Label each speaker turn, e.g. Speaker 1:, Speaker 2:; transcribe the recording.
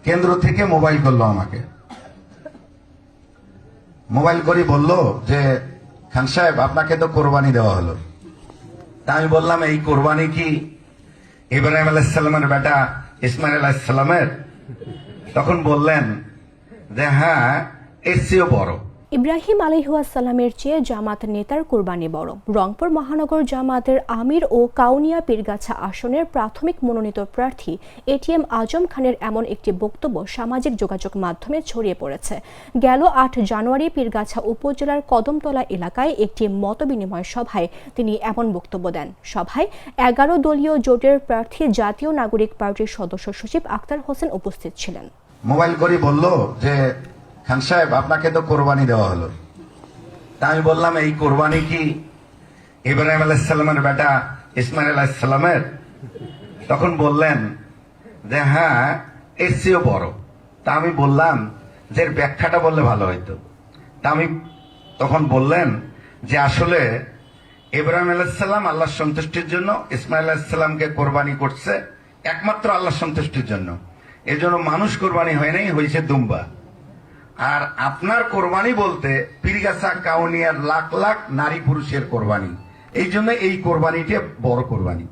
Speaker 1: কেন্দ্র থেকে মোবাইল করলো আমাকে। মোবাইল করে বলল যে খান সাহেব আপনাকে তো কোরবানি দেওয়া হলো। তা আমি বললাম এই কোরবানি কি ইব্রাহিম আলাইহিস সালামের বেটা ইসমাইল আলাইহিস সালামের? তখন বললেন যে হ্যাঁ, এর চেয়েও বড়।
Speaker 2: ইব্রাহিম আলাইহিসসালামের চেয়ে জামাত নেতার কুরবানি বড়। রংপুর মহানগর জামাতের আমির ও কাউনিয়া পীরগাছা আসনের প্রাথমিক মনোনীত প্রার্থী এটিএম আজম খানের এমন একটি বক্তব্য সামাজিক যোগাযোগ মাধ্যমে ছড়িয়ে পড়েছে। গেল ৮ জানুয়ারি পীরগাছা উপজেলার কদমতলা এলাকায় একটি মতবিনিময় সভায় তিনি এমন বক্তব্য দেন। সভায় ১১ দলীয় জোটের প্রার্থী জাতীয় নাগরিক পার্টির সদস্য সচিব আক্তার হোসেন উপস্থিত ছিলেন।
Speaker 1: মোবাইল করে বলল যে খান সাহেব আপনাকে তো কোরবানি দেওয়া হলো। তা আমি বললাম এই কোরবানি কি ইব্রাহিম আলাইহিস সালামের বেটা ইসমাইল আলাইহিস সালামের? তখন বললেন যে হ্যাঁ, এর চেয়েও বড়। তা আমি বললাম যে এর ব্যাখ্যাটা বললে ভালো হইতো। তা আমি তখন বললেন যে আসলে ইব্রাহিম আলাইহিস সালাম আল্লাহর সন্তুষ্টির জন্য ইসমাইল আলাইহিস সালামকে কোরবানি করছে একমাত্র আল্লাহর সন্তুষ্টির জন্য। এজন্য মানুষ কোরবানি হয় নাই, হয়েছে দুম্বা। আর আপনার কোরবানি বলতে পীরগাছা কাউনিয়ার লাখ লাখ নারী পুরুষের কোরবানি। এই জন্য এই কোরবানিটা বড় কোরবানি।